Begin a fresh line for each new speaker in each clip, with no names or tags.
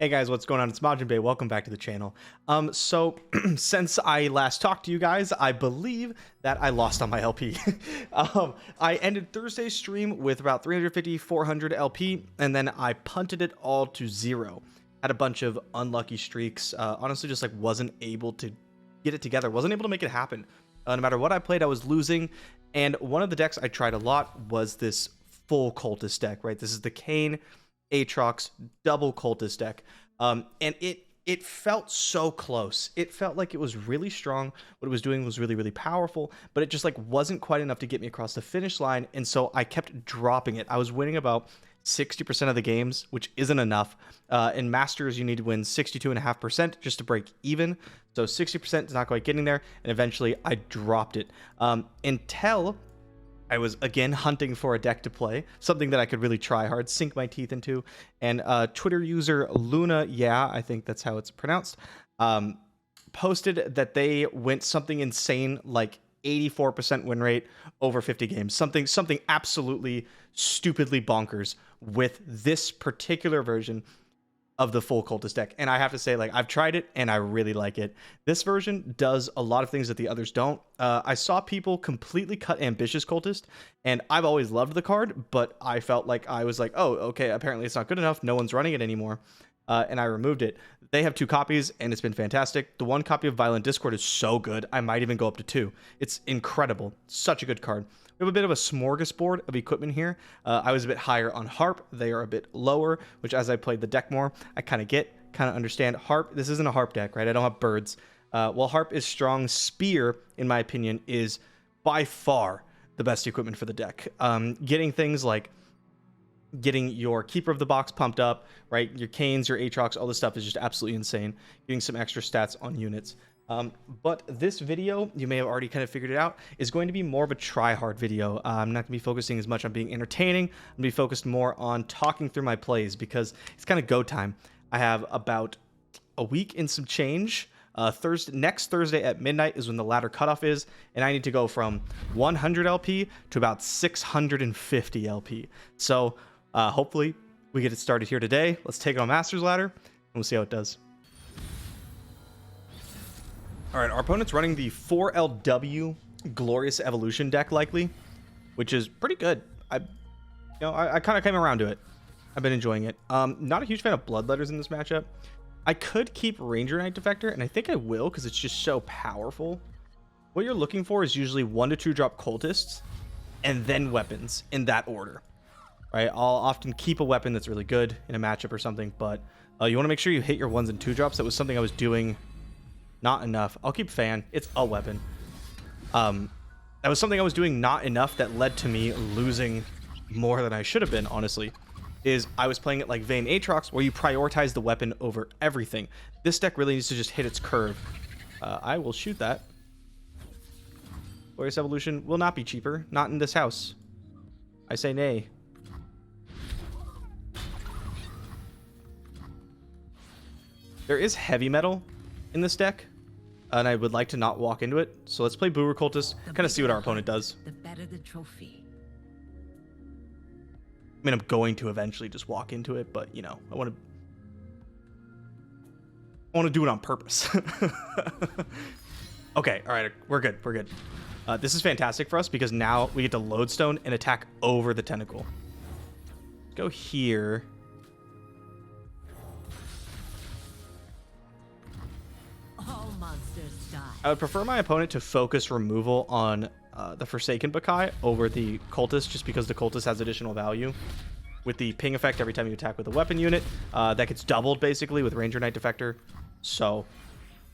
Hey guys, what's going on? It's MajiinBae. Welcome back to the channel. So since I last talked to you guys, I believe that I lost on my LP. I ended Thursday's stream with about 350, 400 LP, and then I punted it all to 0. Had a bunch of unlucky streaks. Honestly, just like wasn't able to get it together. Wasn't able to make it happen. No matter what I played, I was losing. And one of the decks I tried a lot was this full cultist deck, right? This is the Kayn Aatrox double cultist deck, and it felt so close. It felt like it was really strong. What it was doing was really powerful, but it just like wasn't quite enough to get me across the finish line, and so I kept dropping it. I was winning about 60% of the games, which isn't enough. In Masters, you need to win 62.5% just to break even. So 60% is not quite getting there, and eventually I dropped it until I was again hunting for a deck to play, something that I could really try hard, sink my teeth into. And Twitter user Luna, I think that's how it's pronounced, posted that they went something insane like 84% win rate over 50 games, something absolutely stupidly bonkers with this particular version of the full cultist deck. And I have to say, like, I've tried it and I really like it. This version does a lot of things that the others don't. I saw people completely cut ambitious cultist, and I've always loved the card, but I felt like I was like, oh, okay, apparently it's not good enough. No one's running it anymore. And I removed it. They have 2 copies and it's been fantastic. The 1 copy of Violent Discord is so good. I might even go up to 2. It's incredible. Such a good card. We have a bit of a smorgasbord of equipment here. I was a bit higher on Harp. They are a bit lower, which as I played the deck more, I kind of understand. Harp, this isn't a Harp deck, right? I don't have birds. While Harp is strong, Spear, in my opinion, is by far the best equipment for the deck. Getting things like getting your Keeper of the Box pumped up, right? Your Kayns, your Aatrox, all this stuff is just absolutely insane. Getting some extra stats on units. But this video, you may have already kind of figured it out, is going to be more of a try-hard video. I'm not going to be focusing as much on being entertaining. I'm going to be focused more on talking through my plays because it's kind of go time. I have about a week and some change. Next Thursday at midnight is when the ladder cutoff is, and I need to go from 100 LP to about 650 LP. So hopefully we get it started here today. Let's take it on Master's Ladder, and we'll see how it does. All right, our opponent's running the 4LW Glorious Evolution deck, likely, which is pretty good. I kind of came around to it. I've been enjoying it. Not a huge fan of Bloodletters in this matchup. I could keep Ranger Knight Defector, and I think I will because it's just so powerful. What you're looking for is usually 1 to 2 drop cultists, and then weapons in that order. Right? I'll often keep a weapon that's really good in a matchup or something, but you want to make sure you hit your 1s and 2 drops. That was something I was doing. Not enough. I'll keep Fan. It's a weapon. That was something I was doing not enough that led to me losing more than I should have been, honestly. Is I was playing it like Vayne Aatrox, where you prioritize the weapon over everything. This deck really needs to just hit its curve. I will shoot that. Glorious Evolution will not be cheaper. Not in this house. I say nay. There is heavy metal in this deck, and I would like to not walk into it. So let's play Boomer Cultist, kind of see what our opponent does.
The better the trophy.
I mean, I'm going to eventually just walk into it, but you know, I want to do it on purpose. Okay, all right, we're good. This is fantastic for us because now we get to Lodestone and attack over the tentacle. Let's go here. I would prefer my opponent to focus removal on the Forsaken Bakai over the Cultist, just because the Cultist has additional value. With the ping effect every time you attack with a weapon unit, that gets doubled basically with Ranger Knight Defector. So,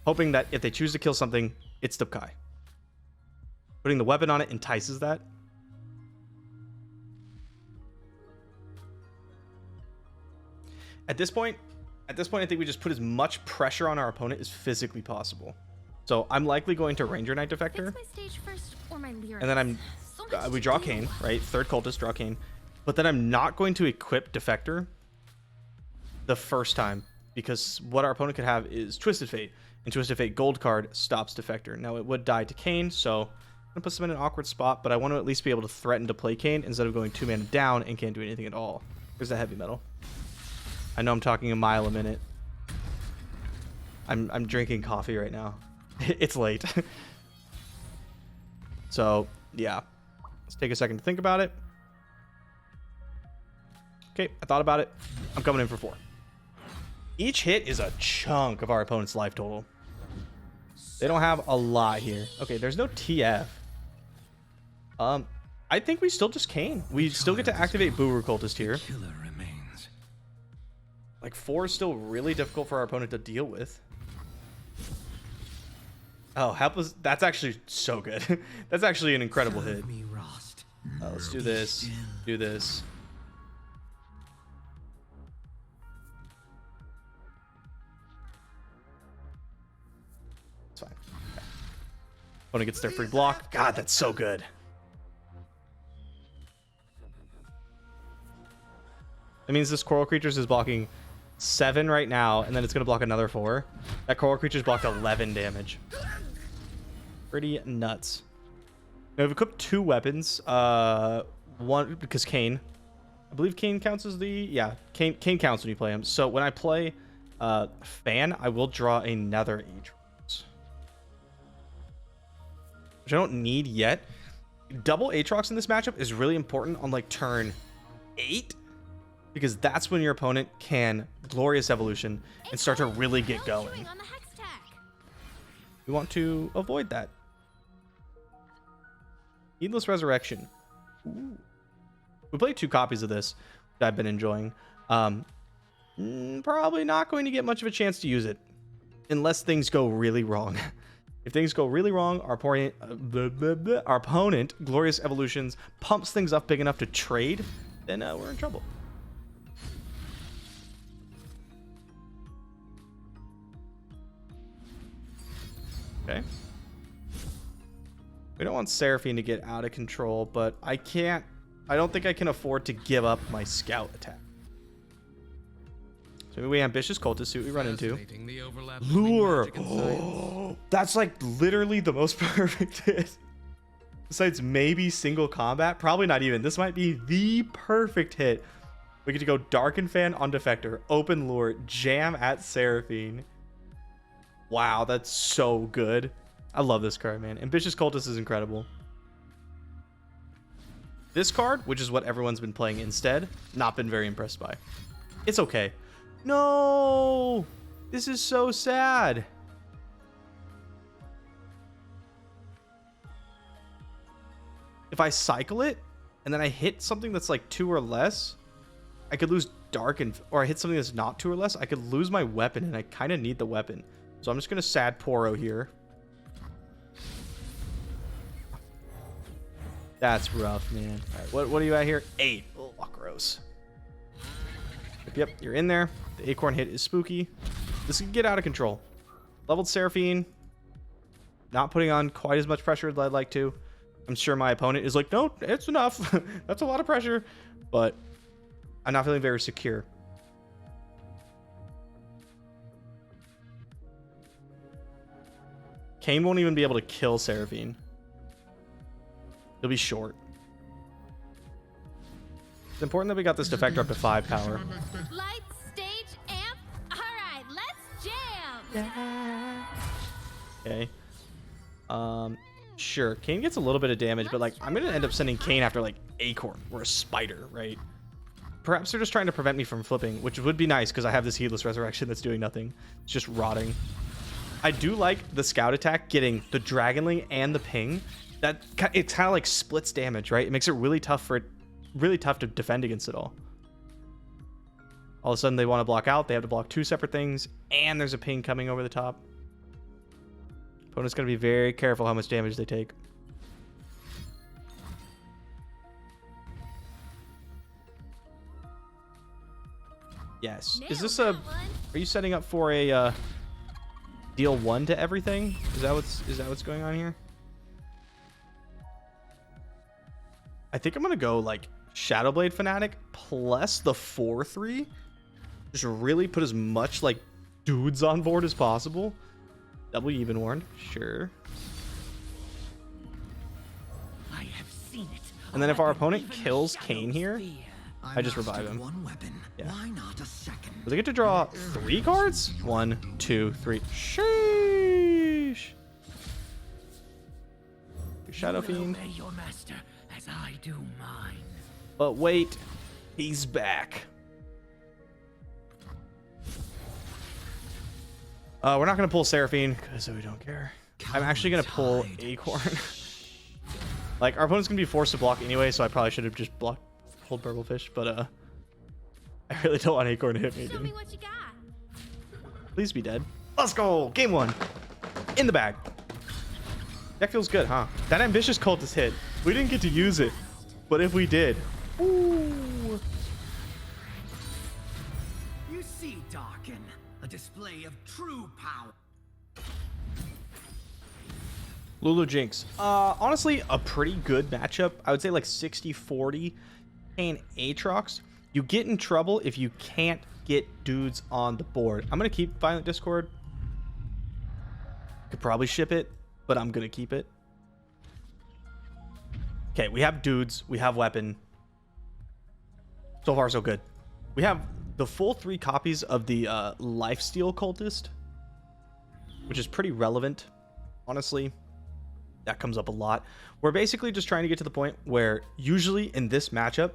hoping that if they choose to kill something, it's the Bakai. Putting the weapon on it entices that. At this point, I think we just put as much pressure on our opponent as physically possible. So I'm likely going to Ranger Knight Defector, and then we draw Kayn, right? 3rd cultist, draw Kayn, but then I'm not going to equip Defector the first time because what our opponent could have is Twisted Fate, and Twisted Fate gold card stops Defector. Now it would die to Kayn, so I'm gonna put them in an awkward spot, but I want to at least be able to threaten to play Kayn instead of going 2 mana down and can't do anything at all. Here's the heavy metal. I know I'm talking a mile a minute. I'm drinking coffee right now. It's late. So yeah, let's take a second to think about it. Okay, I thought about it. I'm coming in for 4. Each hit is a chunk of our opponent's life total. They don't have a lot here. Okay, there's no TF. I think we still just Kayn. We still get to activate Booru Cultist here. Like 4 is still really difficult for our opponent to deal with. Oh, helpless. That's actually so good. That's actually an incredible hit. Let's do this. Do this. It's fine. Okay. Opponent gets their free block. God, that's so good. That means this Coral Creatures is blocking 7 right now, and then it's going to block another 4. That Coral Creature's blocked 11 damage. Pretty nuts. Now we've equipped 2 weapons. One, because Kayn. I believe Kayn counts as the... Yeah, Kayn counts when you play him. So when I play Fan, I will draw another Aatrox, which I don't need yet. Double Aatrox in this matchup is really important on like turn 8. Because that's when your opponent can Glorious Evolution and start to really get going. We want to avoid that. Heedless Resurrection. Ooh. We played 2 copies of this that I've been enjoying. Probably not going to get much of a chance to use it unless things go really wrong. If things go really wrong, our opponent Glorious Evolutions pumps things up big enough to trade, then we're in trouble. Okay. We don't want Seraphine to get out of control, but I don't think I can afford to give up my scout attack. So maybe we Ambitious Cultist, see what we run into. Lure! Oh, that's like literally the most perfect hit. Besides maybe single combat, probably not even. This might be the perfect hit. We get to go Darkin Fan on Defector, open Lure, jam at Seraphine. Wow, that's so good. I love this card, man. Ambitious Cultist is incredible. This card, which is what everyone's been playing instead, not been very impressed by. It's okay. No! This is so sad. If I cycle it, and then I hit something that's like 2 or less, I could lose Darkin, or I hit something that's not 2 or less, I could lose my weapon, and I kind of need the weapon. So I'm just going to sad Poro here. That's rough, man. All right, what are you at here? 8. Oh, gross. Yep, you're in there. The Acorn hit is spooky. This can get out of control. Leveled Seraphine. Not putting on quite as much pressure as I'd like to. I'm sure my opponent is like, no, it's enough. That's a lot of pressure. But I'm not feeling very secure. Kayn won't even be able to kill Seraphine. He'll be short. It's important that we got this Defector up to 5 power.
Light, stage, amp. All right, let's jam.
Yeah. Okay. Sure. Kayn gets a little bit of damage, but like I'm gonna end up sending Kayn after like Acorn or a Spider, right? Perhaps they're just trying to prevent me from flipping, which would be nice because I have this Heedless Resurrection that's doing nothing. It's just rotting. I do like the Scout attack getting the Dragonling and the ping. That it kind of like splits damage, right? It makes it really tough to defend against it all. All of a sudden they want to block out. They have to block 2 separate things, and there's a ping coming over the top. Opponent's gonna be very careful how much damage they take. Yes. Is this a? Are you setting up for a deal 1 to everything? Is that what's going on here? I think I'm gonna go like Shadowblade Fanatic plus the 4/3. Just really put as much like dudes on board as possible. Double even warned, sure.
I have seen it.
And then if our opponent kills Kayn here, I just revive him.
One weapon.
Yeah.
Why not a second?
Does I get to draw 3 cards? 1, 2, 3. Sheesh. Shadow Fiend.
Obey your master as I do mine.
But wait, he's back. We're not gonna pull Seraphine because we don't care. I'm actually gonna pull Acorn. Like, our opponent's gonna be forced to block anyway, so I probably should have just pulled Burblefish, but I really don't want Acorn to hit me
Show
again.
me what you got.
Please be dead. Let's go! Game 1. In the bag. That feels good, huh? That ambitious cultist hit. We didn't get to use it, but if we did, ooh.
You see, Darkin, a display of true power.
Lulu Jinx. Honestly, a pretty good matchup. I would say like 60-40. Kayn Aatrox. You get in trouble if you can't get dudes on the board. I'm going to keep Violent Discord. Could probably ship it, but I'm going to keep it. Okay, we have dudes. We have weapon. So far, so good. We have the full 3 copies of the Lifesteal Cultist, which is pretty relevant, honestly. That comes up a lot. We're basically just trying to get to the point where usually in this matchup,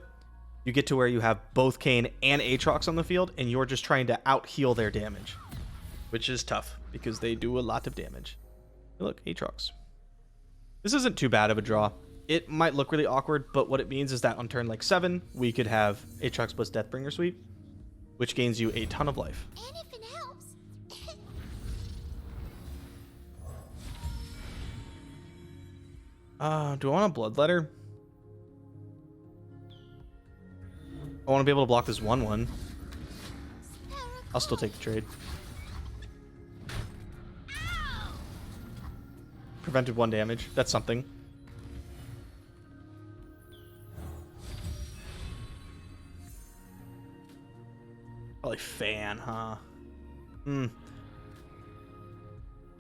you get to where you have both Kayn and Aatrox on the field, and you're just trying to out-heal their damage, which is tough because they do a lot of damage. Hey, look, Aatrox. This isn't too bad of a draw. It might look really awkward, but what it means is that on turn like 7, we could have Aatrox plus Deathbringer Sweep, which gains you a ton of life.
And if it helps.
Do I want a Bloodletter? I want to be able to block this 1/1. I'll still take the trade. Prevented 1 damage. That's something. Probably Fan, huh? Okay,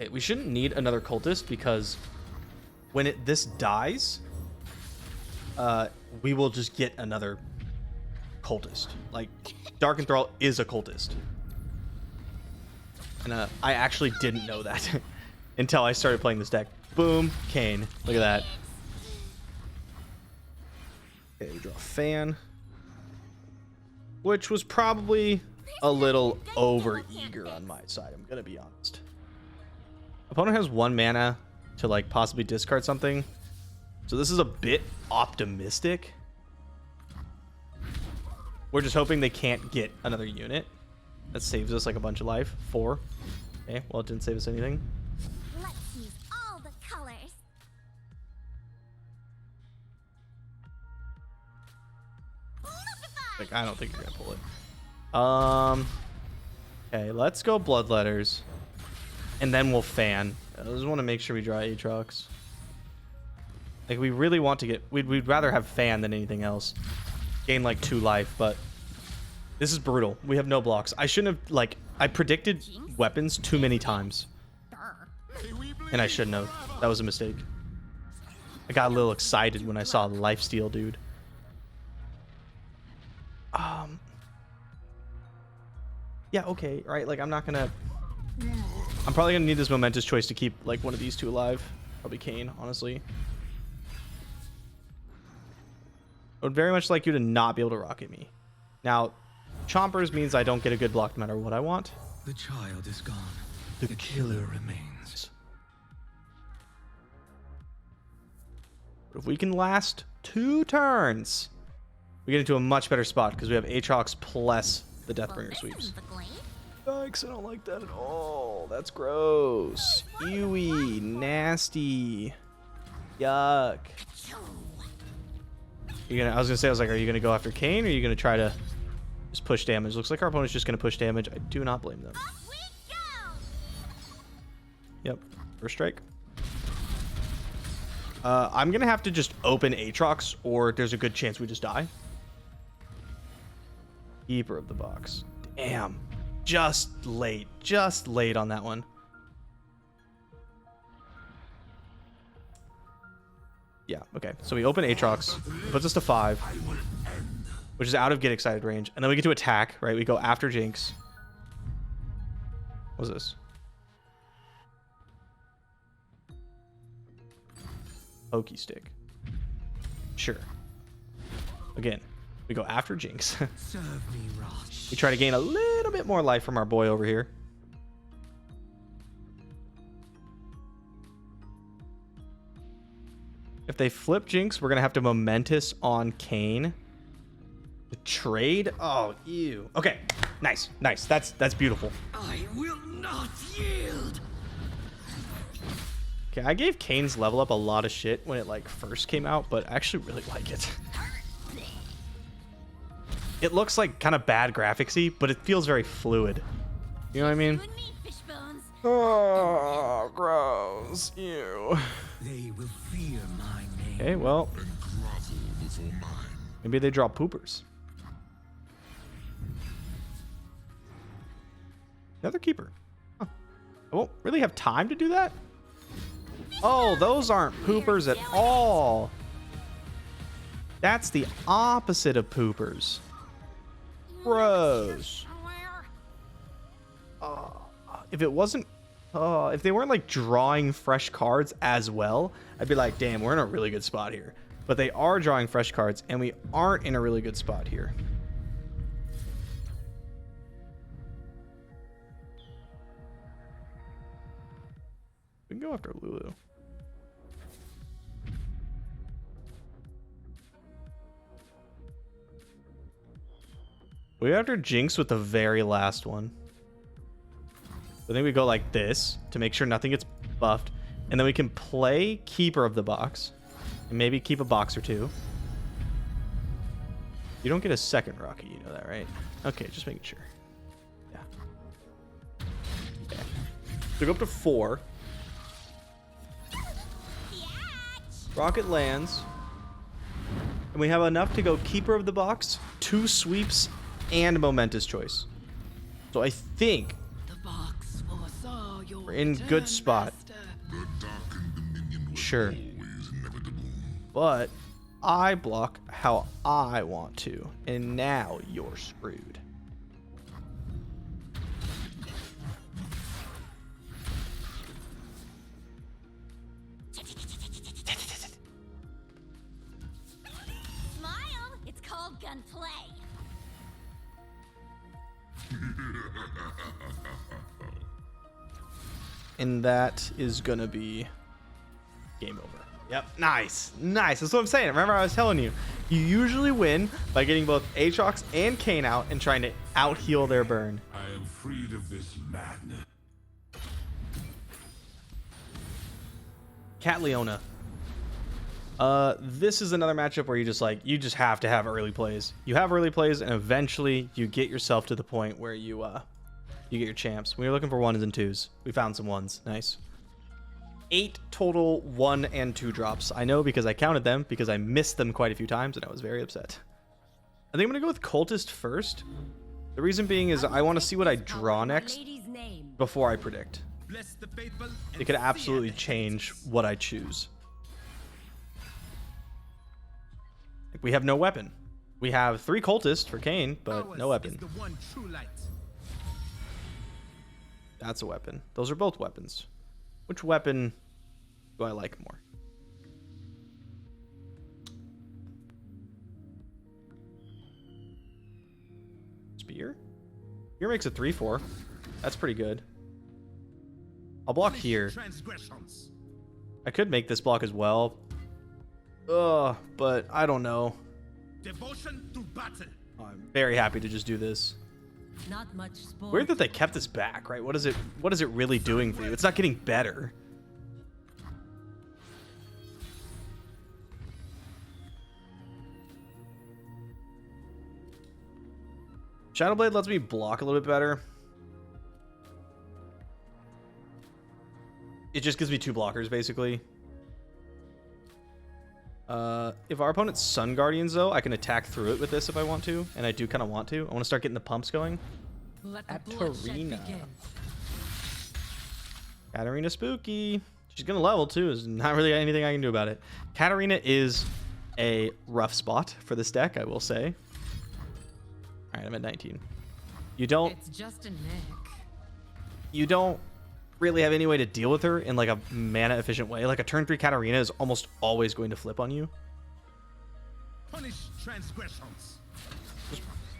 we shouldn't need another cultist because when this dies, we will just get another cultist. Like, Dark Enthrall is a cultist. And I actually didn't know that until I started playing this deck. Boom, Kayn. Look at that. Okay, we draw a Fan. Which was probably a little over-eager on my side, I'm gonna be honest. Opponent has 1 mana to, like, possibly discard something. So this is a bit optimistic. We're just hoping they can't get another unit. That saves us, like, a bunch of life. 4. Okay, well, it didn't save us anything.
Let's use all the colors.
Like, I don't think you're gonna pull it. Okay, let's go Bloodletters. And then we'll Fan. I just want to make sure we draw Aatrox. Like, we really want to get... We'd rather have Fan than anything else. Gain, like, 2 life, but... This is brutal. We have no blocks. I shouldn't have... Like, I predicted weapons too many times. And I shouldn't have. That was a mistake. I got a little excited when I saw Lifesteal, dude. Yeah, okay, right? Like, I'm not gonna... I'm probably gonna need this momentous choice to keep, like, one of these 2 alive. Probably Kayn, honestly. I would very much like you to not be able to rocket me. Now, Chompers means I don't get a good block no matter what I want.
The child is gone. The killer remains.
But if we can last 2 turns, we get into a much better spot because we have Aatrox plus the Deathbringer sweeps. Yikes, I don't like that at all. That's gross. Ewy, nasty. Yuck. I was gonna say, are you gonna go after Kayn, or are you gonna try to just push damage? Looks like our opponent's just gonna push damage. I do not blame them. Yep, first strike. I'm gonna have to just open Aatrox, or there's a good chance we just die. Keeper of the box. Damn. Just late on that one. Yeah, okay. So we open Aatrox, puts us to 5. which is out of Get Excited range. And then we get to attack, right? We go after Jinx. What's this? Pokey stick. Sure. Again, we go after Jinx.
Serve me, Rosh.
We try to gain a little bit more life from our boy over here. If they flip Jinx, we're going to have to Momentous on Kayn. The trade? Oh, ew. Okay, nice, nice. That's beautiful.
I will not yield.
Okay, I gave Kayn's level up a lot of shit when it like first came out, but I actually really like it. It looks like kind of bad graphicsy, but it feels very fluid. You know what I mean?
You and me, fish bones.
Oh, gross. Ew.
They will fear my name.
Okay, well, maybe they draw poopers. Another keeper. Huh. I won't really have time to do that. Oh, those aren't poopers at all. That's the opposite of poopers. Gross. If it wasn't, if they weren't like drawing fresh cards as well, I'd be like, damn, we're in a really good spot here. But they are drawing fresh cards, and we aren't in a really good spot here. We can go after Lulu. We after Jinx with the very last one. I think we go like this to make sure nothing gets buffed. And then we can play Keeper of the Box. And maybe keep a box or two. You don't get a second Rocky, you know that, right? Okay, just making sure. Yeah. Okay. So go up to 4. Rocket lands. And we have enough to go Keeper of the Box, 2 sweeps, and Momentous Choice. So I think we're in good spot. Sure. But I block how I want to. And now you're screwed.
Smile. It's called gunplay.
And that is gonna be game over. Yep, nice, nice. That's what I'm saying. Remember, I was telling you, you usually win by getting both Aatrox and Kayn out and trying to out heal their burn.
I am freed of this madness.
Cat Leona. This is another matchup where you just have to have early plays. You have early plays, and eventually you get yourself to the point where you get your champs. We were looking for 1s and 2s. We found some 1s. Nice. 8 total 1 and 2 drops. I know because I counted them because I missed them quite a few times and I was very upset. I think I'm gonna go with Cultist first. The reason being is I want to see what I draw next before I predict. It could absolutely change what I choose. We have no weapon. We have 3 Cultists for Kayn, but no weapon. That's a weapon. Those are both weapons. Which weapon do I like more? Spear? Spear makes a 3/4. That's pretty good. I'll block here. I could make this block as well. Ugh, but I don't know.
Devotion to battle.
I'm very happy to just do this.
Not much sport.
Weird that they kept this back, right? What is it really doing for you? It's not getting better. Shadowblade lets me block a little bit better. It just gives me 2 blockers, basically. If our opponent's Sun Guardians, though, I can attack through it with this if I want to, and I do kind of want to. I want to start getting the pumps going. Katarina. Katarina spooky. She's gonna level too. There's not really anything I can do about it. Katarina is a rough spot for this deck, I will say. All right, I'm at 19. You don't
It's just a nick.
you don't really have any way to deal with her in like a mana efficient way. Like a turn 3 Katarina is almost always going to flip on you.
Punish transgressions.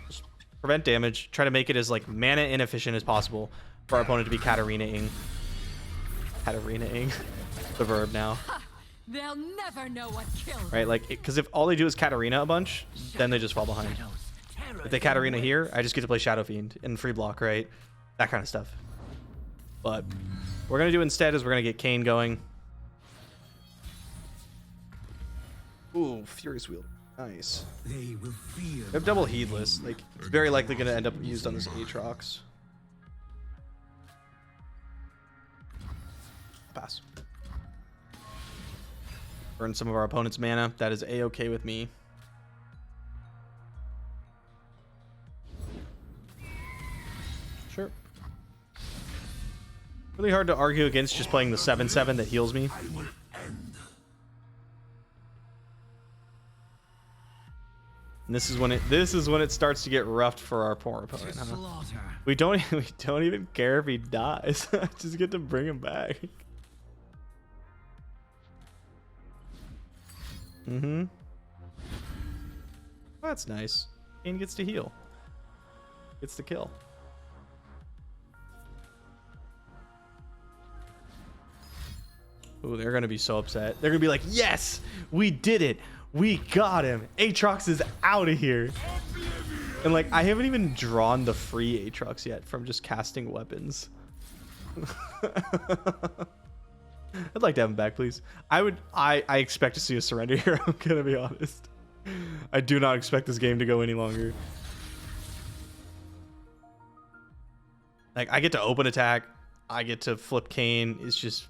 Just prevent damage. Try to make it as like mana inefficient as possible for our opponent to be Katarina-ing. Katarina-ing. The verb now.
They'll never know what killed.
Right, like, because if all they do is Katarina a bunch, then they just fall behind. If they Katarina here, I just get to play Shadow Fiend and free block, right? That kind of stuff. But what we're going to do instead is we're going to get Kayn going. Ooh, Furious Wheel. Nice.
They will fear.
We have double Heedless. Like, it's very likely going to end up used on this Aatrox. Pass. Burn some of our opponent's mana. That is A-okay with me. Sure. Really hard to argue against just playing the 7/7 that heals me. And this is when it starts to get rough for our poor opponent. Huh? We don't even care if he dies. Just get to bring him back. Mm-hmm. That's nice. Kayn gets to heal. Gets to kill. Ooh, they're gonna be so upset. They're gonna be like, yes, we did it. We got him. Aatrox is out of here. And like, I haven't even drawn the free Aatrox yet from just casting weapons. I'd like to have him back, please. I expect to see a surrender here. I'm gonna be honest. I do not expect this game to go any longer. Like, I get to open attack. I get to flip Kayn. It's just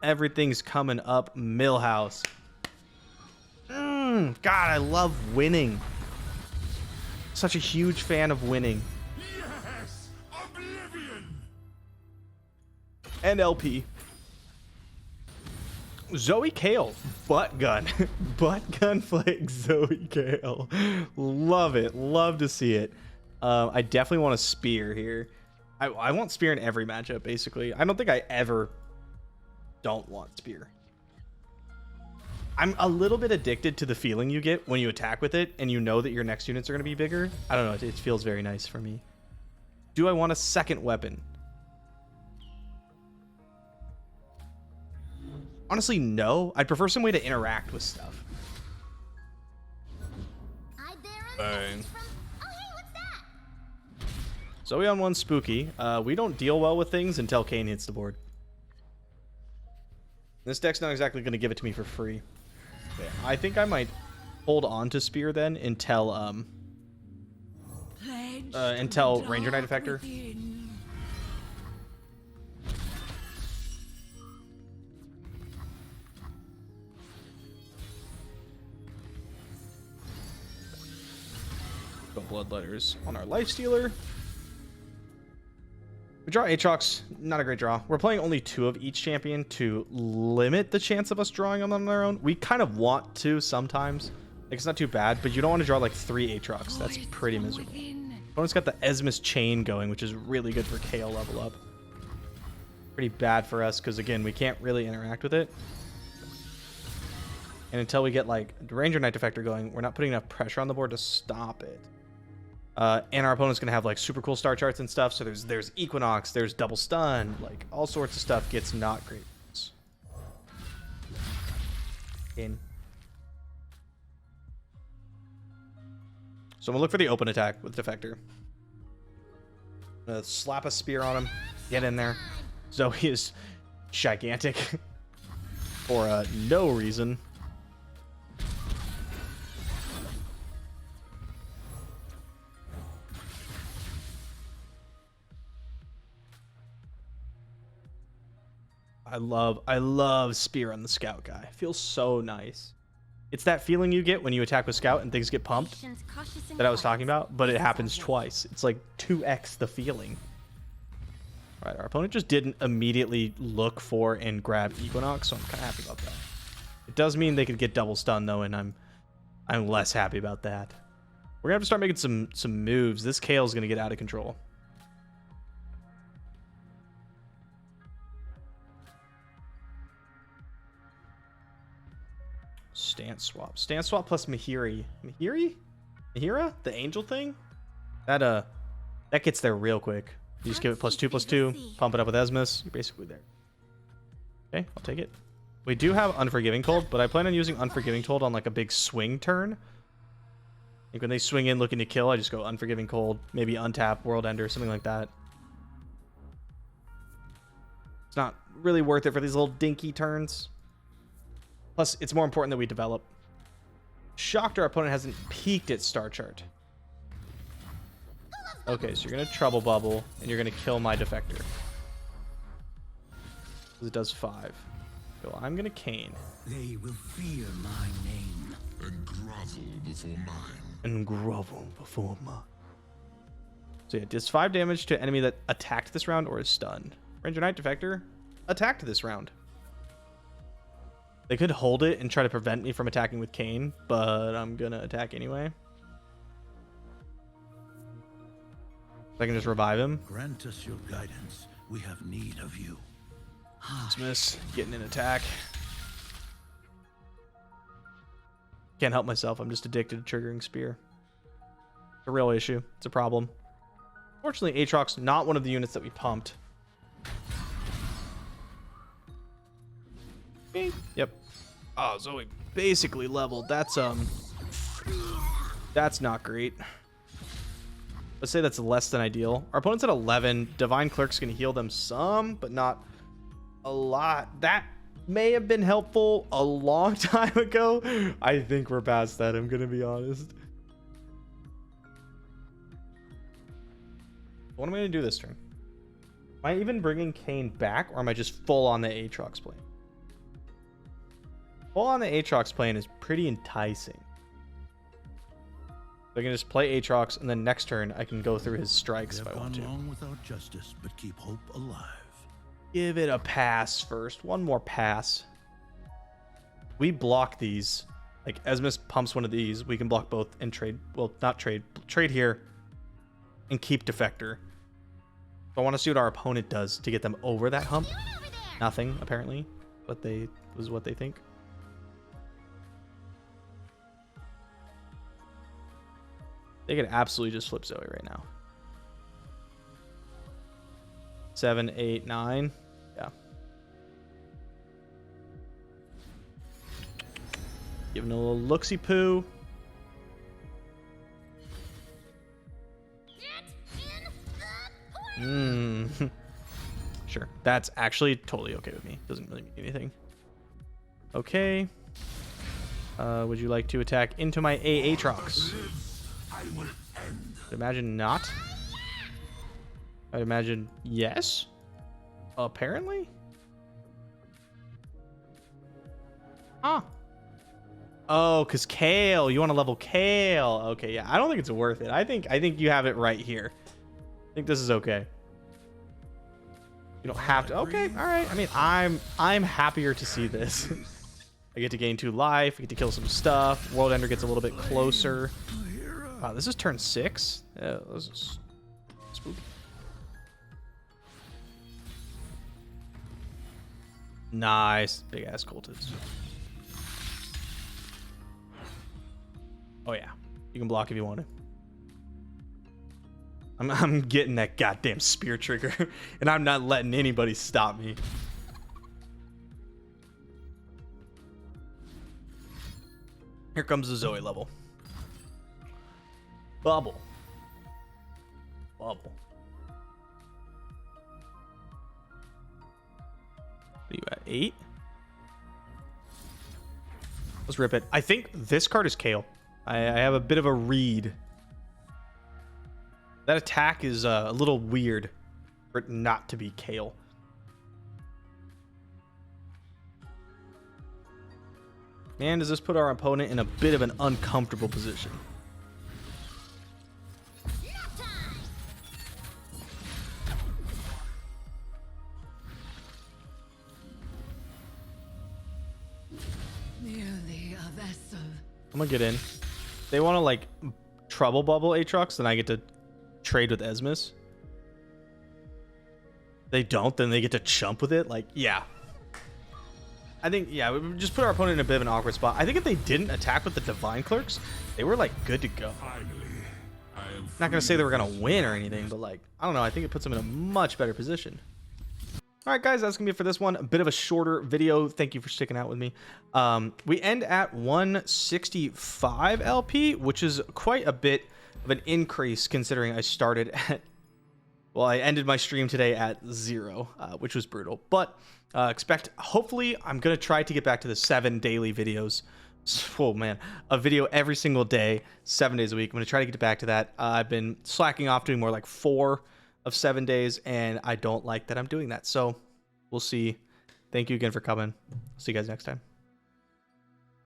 everything's coming up. Millhouse. God, I love winning. Such a huge fan of winning.
Yes! Oblivion!
And LP. Zoe Kale. Butt gun. Butt gun flick Zoe Kale. Love it. Love to see it. I definitely want a spear here. I want spear in every matchup, basically. I don't think I ever don't want spear. I'm a little bit addicted to the feeling you get when you attack with it and you know that your next units are going to be bigger. I don't know. It feels very nice for me. Do I want a second weapon? Honestly, no. I'd prefer some way to interact with stuff.
Hi there,
Bang.
from... Oh, hey, what's that?
Zoe on one spooky. We don't deal well with things until Kayn hits the board. This deck's not exactly going to give it to me for free. Yeah, I think I might hold on to Spear then until Ranger Knight Effector. Go Bloodletters on our Lifestealer. We draw Aatrox, not a great draw. We're playing only 2 of each champion to limit the chance of us drawing them on their own. We kind of want to sometimes. Like, it's not too bad, but you don't want to draw like 3 Aatrox. That's pretty miserable. Opponent's got the Esmus Chain going, which is really good for KO level up. Pretty bad for us because, again, we can't really interact with it. And until we get like Ranger Knight Defector going, we're not putting enough pressure on the board to stop it. And our opponent's gonna have like super cool star charts and stuff. So there's Equinox, there's double stun, like all sorts of stuff gets not great. In. So I'm gonna look for the open attack with Defector. Slap a spear on him, get in there. Zoe is gigantic for no reason. I love Spear on the Scout guy. Feels so nice. It's that feeling you get when you attack with Scout and things get pumped that I was talking about, but it happens twice. It's like 2x the feeling. All right, our opponent just didn't immediately look for and grab Equinox, so I'm kind of happy about that. It does mean they could get double stun though, and I'm less happy about that. We're gonna have to start making some moves. This Kale's gonna get out of control. Stance swap. Stance swap plus Mahiri. Mahira? The angel thing? That gets there real quick. You just give it +2/+2, pump it up with Esmus, you're basically there. Okay, I'll take it. We do have Unforgiving Cold, but I plan on using Unforgiving Cold on like a big swing turn. Like when they swing in looking to kill, I just go Unforgiving Cold, maybe untap, World Ender, something like that. It's not really worth it for these little dinky turns. Plus, it's more important that we develop. Shocked our opponent hasn't peaked its star chart. Okay, so you're going to Trouble Bubble, and you're going to kill my Defector. It does 5. So I'm going to Kayn.
They will fear my name.
And grovel before mine.
And grovel before mine. So yeah, it does 5 damage to enemy that attacked this round or is stunned. Ranger Knight Defector attacked this round. They could hold it and try to prevent me from attacking with Kayn, but I'm going to attack anyway. I can just revive him.
Grant us your guidance. We have need of you.
Dismiss, getting an attack. Can't help myself. I'm just addicted to triggering spear. It's a real issue. It's a problem. Fortunately, Aatrox, not one of the units that we pumped. Yep. Oh, Zoe basically leveled. That's not great. Let's say that's less than ideal. Our opponent's at 11. Divine Clerk's gonna heal them some, but not a lot. That may have been helpful a long time ago. I think we're past that, I'm gonna be honest. What am I gonna do this turn? Am I even bringing Kayn back, or am I just full on the Aatrox plane? Full on the Aatrox plane is pretty enticing. I can just play Aatrox, and then next turn I can go through his strikes if I want to.
Long without justice, but keep hope alive.
Give it a pass first. One more pass. We block these. Like, Esmus pumps one of these. We can block both and trade. Well, not trade. Trade here and keep Defector. So I want to see what our opponent does to get them over that hump. Nothing, apparently. What they think. They could absolutely just flip Zoe right now. 7, 8, 9. Yeah. Giving a little looksy poo. Sure. That's actually totally okay with me. Doesn't really mean anything. Okay. Would you like to attack into my Aatrox? I'd imagine not. I'd imagine yes. Apparently. Huh. Oh, because Kale. You want to level Kale. Okay, yeah. I don't think it's worth it. I think you have it right here. I think this is okay. You don't have to. Okay, all right. I mean, I'm happier to see this. I get to gain 2 life. I get to kill some stuff. World Ender gets a little bit closer. Wow, this is turn 6. Yeah, this is spooky. Nice, big ass cultists. Oh yeah, you can block if you want to. I'm getting that goddamn spear trigger, and I'm not letting anybody stop me. Here comes the Zoe level. Bubble. Bubble. What are you at? 8? Let's rip it. I think this card is Kale. I have a bit of a read. That attack is a little weird for it not to be Kale. Man, does this put our opponent in a bit of an uncomfortable position.
Merely a vessel.
I'm gonna get in. They want to like Trouble Bubble Aatrox, then I get to trade with Esmus. They don't, then they get to chump with it. Like, yeah. I think, yeah, we just put our opponent in a bit of an awkward spot. I think if they didn't attack with the Divine Clerks, they were, like, good to go. Not going to say they were going to win or anything, but, like, I don't know. I think it puts them in a much better position. All right, guys, that's going to be it for this one. A bit of a shorter video. Thank you for sticking out with me. We end at 165 LP, which is quite a bit of an increase considering I started at... Well, I ended my stream today at 0, which was brutal. But expect, hopefully, I'm going to try to get back to the 7 daily videos. Oh, man. A video every single day, 7 days a week. I'm going to try to get back to that. I've been slacking off doing more like 4 of 7 days, and I don't like that I'm doing that. So we'll see. Thank you again for coming. See you guys next time.